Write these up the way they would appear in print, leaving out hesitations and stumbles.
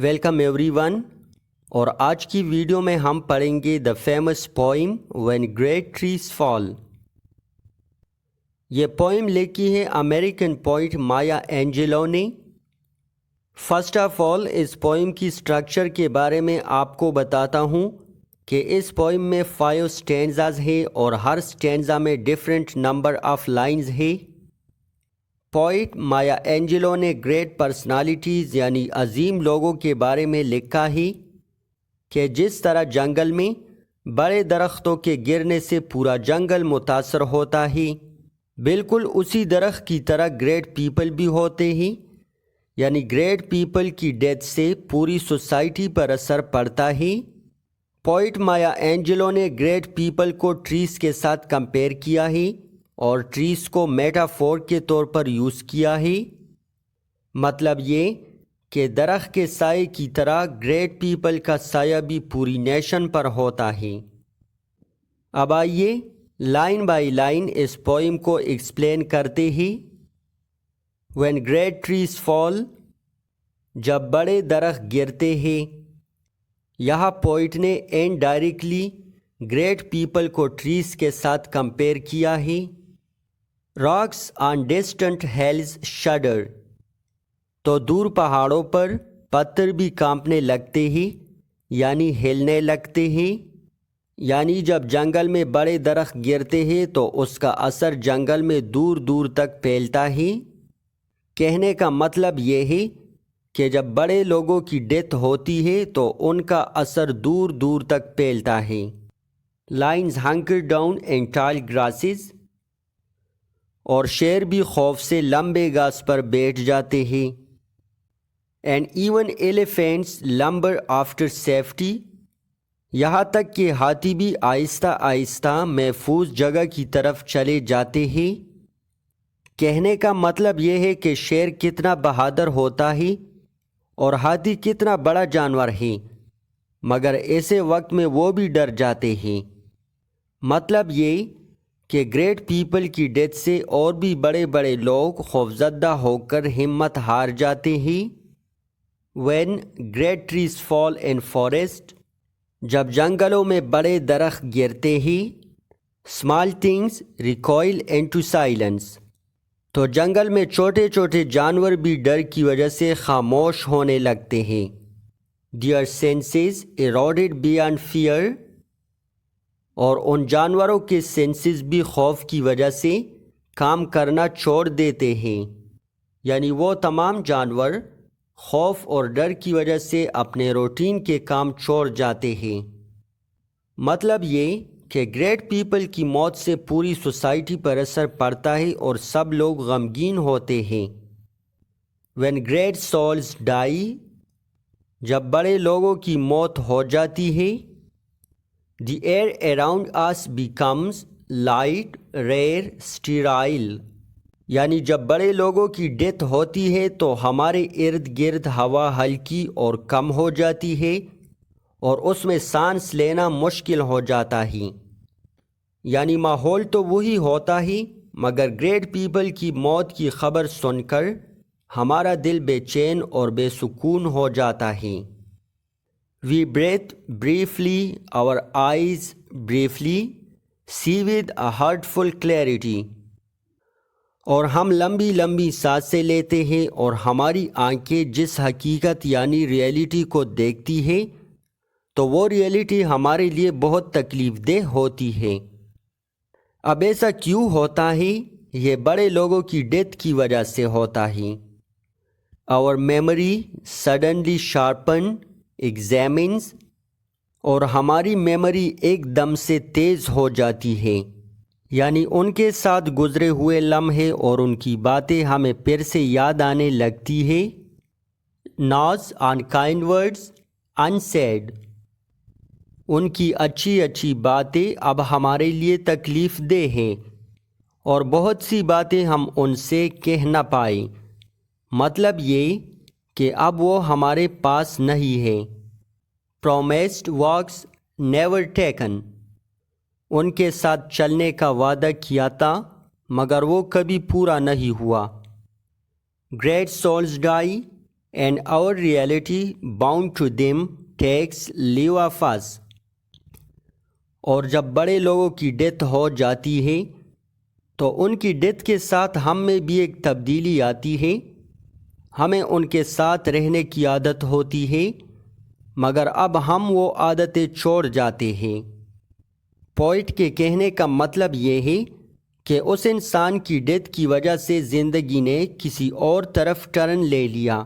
Welcome every one, اور آج کی ویڈیو میں ہم پڑھیں گے the famous poem when great trees fall. یہ پوئم لکھی ہے امریکن پوئٹ مایا اینجلو نے۔ فرسٹ آف آل اس پوئم کی سٹرکچر کے بارے میں آپ کو بتاتا ہوں کہ اس پوئم میں 5 سٹینزاز ہے اور ہر سٹینزا میں ڈیفرنٹ نمبر آف لائنز ہے۔ پوئٹ مایا اینجلو نے گریٹ پرسنالٹیز یعنی عظیم لوگوں کے بارے میں لکھا ہے کہ جس طرح جنگل میں بڑے درختوں کے گرنے سے پورا جنگل متاثر ہوتا ہے، بالکل اسی درخت کی طرح گریٹ پیپل بھی ہوتے ہیں، یعنی گریٹ پیپل کی ڈیتھ سے پوری سوسائٹی پر اثر پڑتا ہے۔ پوئٹ مایا اینجلو نے گریٹ پیپل کو ٹریز کے ساتھ کمپیئر کیا ہے اور ٹریز کو میٹافور کے طور پر یوز کیا ہے۔ مطلب یہ کہ درخت کے سائے کی طرح گریٹ پیپل کا سایہ بھی پوری نیشن پر ہوتا ہے۔ اب آئیے لائن بائی لائن اس پوئم کو ایکسپلین کرتے ہیں۔ وین گریٹ ٹریز فال، جب بڑے درخت گرتے ہیں۔ یہاں پوئٹ نے انڈائریکٹلی گریٹ پیپل کو ٹریز کے ساتھ کمپیئر کیا ہے۔ راکس آن ڈسٹنٹ ہیلز شڈر، تو دور پہاڑوں پر پتھر بھی کانپنے لگتے ہیں یعنی ہلنے لگتے ہیں، یعنی جب جنگل میں بڑے درخت گرتے ہیں تو اس کا اثر جنگل میں دور دور تک پھیلتا ہے۔ کہنے کا مطلب یہ ہے کہ جب بڑے لوگوں کی ڈیتھ ہوتی ہے تو ان کا اثر دور دور تک پھیلتا ہے۔ لائنز ہنکر ڈاؤن ان ٹال گراسز، اور شیر بھی خوف سے لمبے گھاس پر بیٹھ جاتے ہیں۔ And even elephants lumber after safety, یہاں تک کہ ہاتھی بھی آہستہ آہستہ محفوظ جگہ کی طرف چلے جاتے ہیں۔ کہنے کا مطلب یہ ہے کہ شیر کتنا بہادر ہوتا ہے اور ہاتھی کتنا بڑا جانور ہے، مگر ایسے وقت میں وہ بھی ڈر جاتے ہیں۔ مطلب یہ کہ گریٹ پیپل کی ڈیتھ سے اور بھی بڑے بڑے لوگ خوفزدہ ہو کر ہمت ہار جاتے ہیں۔ When great trees fall in forest, جب جنگلوں میں بڑے درخت گرتے ہیں۔ Small things recoil into silence, تو جنگل میں چھوٹے چھوٹے جانور بھی ڈر کی وجہ سے خاموش ہونے لگتے ہیں۔ دیئر سینسز ایروڈیڈ بیانڈ فیئر، اور ان جانوروں کے سینسز بھی خوف کی وجہ سے کام کرنا چھوڑ دیتے ہیں، یعنی وہ تمام جانور خوف اور ڈر کی وجہ سے اپنے روٹین کے کام چھوڑ جاتے ہیں۔ مطلب یہ کہ گریٹ پیپل کی موت سے پوری سوسائٹی پر اثر پڑتا ہے اور سب لوگ غمگین ہوتے ہیں۔ وین گریٹ سولز ڈائی، جب بڑے لوگوں کی موت ہو جاتی ہے۔ The air around us becomes light, rare, sterile، یعنی جب بڑے لوگوں کی ڈیتھ ہوتی ہے تو ہمارے ارد گرد ہوا ہلکی اور کم ہو جاتی ہے اور اس میں سانس لینا مشکل ہو جاتا ہے، یعنی ماحول تو وہی ہوتا ہے مگر گریٹ پیپل کی موت کی خبر سن کر ہمارا دل بے چین اور بے سکون ہو جاتا ہے۔ We breathe briefly, our eyes briefly, see with a heartful clarity، اور ہم لمبی لمبی سانسیں لیتے ہیں اور ہماری آنکھیں جس حقیقت یعنی ریئلٹی کو دیکھتی ہے تو وہ ریئلٹی ہمارے لیے بہت تکلیف دہ ہوتی ہے۔ اب ایسا کیوں ہوتا ہے؟ یہ بڑے لوگوں کی ڈیتھ کی وجہ سے ہوتا ہے۔ Our memory suddenly sharpened ایگزامنز، اور ہماری میموری ایک دم سے تیز ہو جاتی ہے، یعنی ان کے ساتھ گزرے ہوئے لمحے اور ان کی باتیں ہمیں پھر سے یاد آنے لگتی ہے۔ ناز آن کائنڈ ورڈز انسیڈ، ان کی اچھی اچھی باتیں اب ہمارے لیے تکلیف دہ ہیں اور بہت سی باتیں ہم ان سے کہہ نہ پائے۔ مطلب یہ کہ اب وہ ہمارے پاس نہیں ہے۔ پرومیسڈ واکس نیور ٹیکن، ان کے ساتھ چلنے کا وعدہ کیا تھا مگر وہ کبھی پورا نہیں ہوا۔ Great souls dye, and our reality bound to them takes leave of us. اور جب بڑے لوگوں کی ڈیتھ ہو جاتی ہے تو ان کی ڈیتھ کے ساتھ ہم میں بھی ایک تبدیلی آتی ہے. ہمیں ان کے ساتھ رہنے کی عادت ہوتی ہے مگر اب ہم وہ عادتیں چھوڑ جاتے ہیں. پوئٹ کے کہنے کا مطلب یہ ہے کہ اس انسان کی ڈیتھ کی وجہ سے زندگی نے کسی اور طرف ٹرن لے لیا.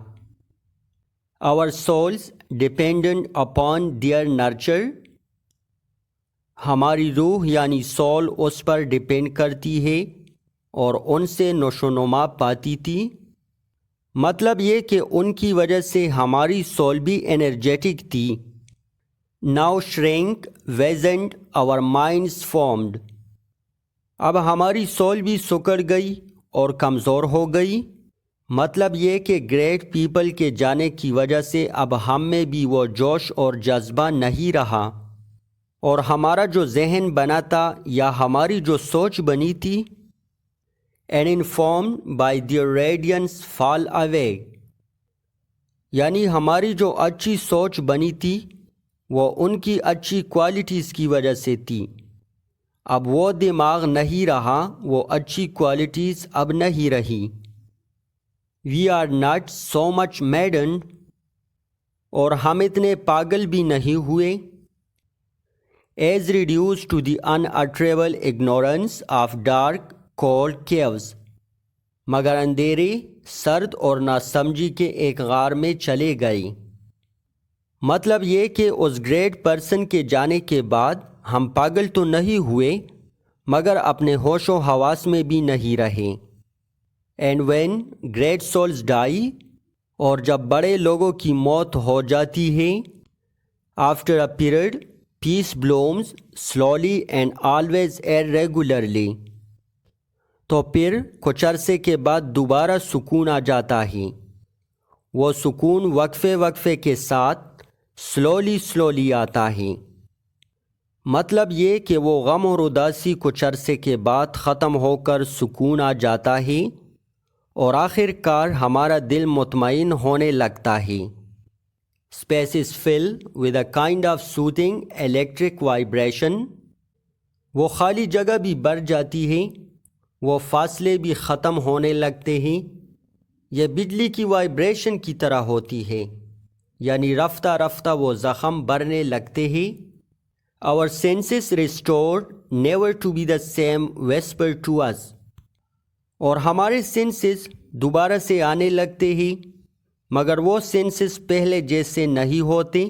Our souls dependent upon their nurture. ہماری روح یعنی سول اس پر ڈیپینڈ کرتی ہے اور ان سے نشو و نما پاتی تھی. مطلب یہ کہ ان کی وجہ سے ہماری سول بھی انرجیٹک تھی. Now shrink, wasn't our minds formed. اب ہماری سول بھی سکڑ گئی اور کمزور ہو گئی. مطلب یہ کہ گریٹ پیپل کے جانے کی وجہ سے اب ہم میں بھی وہ جوش اور جذبہ نہیں رہا اور ہمارا جو ذہن بنا تھا یا ہماری جو سوچ بنی تھی and informed by their radiance fall away. یعنی ہماری جو اچھی سوچ بنی تھی وہ ان کی اچھی کوالٹیز کی وجہ سے تھی. اب وہ دماغ نہیں رہا, وہ اچھی کوالٹیز اب نہیں رہی. We are not so much maddened. اور ہم اتنے پاگل بھی نہیں ہوئے. As reduced to the unutterable ignorance of dark cold caves. مگر اندھیرے, سرد اور ناسمجھی کے ایک غار میں چلے گئے. مطلب یہ کہ اس گریٹ پرسن کے جانے کے بعد ہم پاگل تو نہیں ہوئے مگر اپنے ہوش و حواس میں بھی نہیں رہے. And when great souls die, اور جب بڑے لوگوں کی موت ہو جاتی ہے, after a period, peace blooms slowly and always irregularly. تو پھر کچھ عرصے کے بعد دوبارہ سکون آ جاتا ہے. وہ سکون وقفے وقفے کے ساتھ سلولی آتا ہے. مطلب یہ کہ وہ غم اور اداسی کچھ عرصے کے بعد ختم ہو کر سکون آ جاتا ہے اور آخر کار ہمارا دل مطمئن ہونے لگتا ہے. Space is filled with a kind of soothing electric vibration. وہ خالی جگہ بھی بھر جاتی ہے, وہ فاصلے بھی ختم ہونے لگتے ہیں. یہ بجلی کی وائبریشن کی طرح ہوتی ہے, یعنی رفتہ رفتہ وہ زخم بھرنے لگتے ہیں. Our senses restored, never to be the same, whisper to us. اور ہمارے سینسز دوبارہ سے آنے لگتے ہیں مگر وہ سینسز پہلے جیسے نہیں ہوتے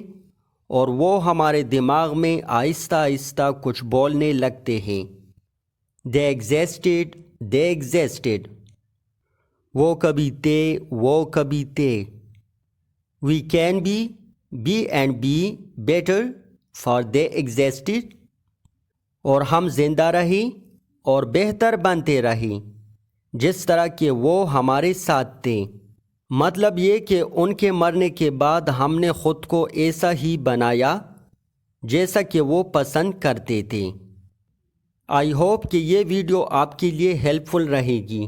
اور وہ ہمارے دماغ میں آہستہ آہستہ کچھ بولنے لگتے ہیں. They existed. وہ کبھی تھے. We can be and be better for they existed. اور ہم زندہ رہے اور بہتر بنتے رہے جس طرح کہ وہ ہمارے ساتھ تھے. مطلب یہ کہ ان کے مرنے کے بعد ہم نے خود کو ایسا ہی بنایا جیسا کہ وہ پسند کرتے تھے. آئی ہوپ کہ یہ ویڈیو آپ کے لیے ہیلپ فل رہے گی.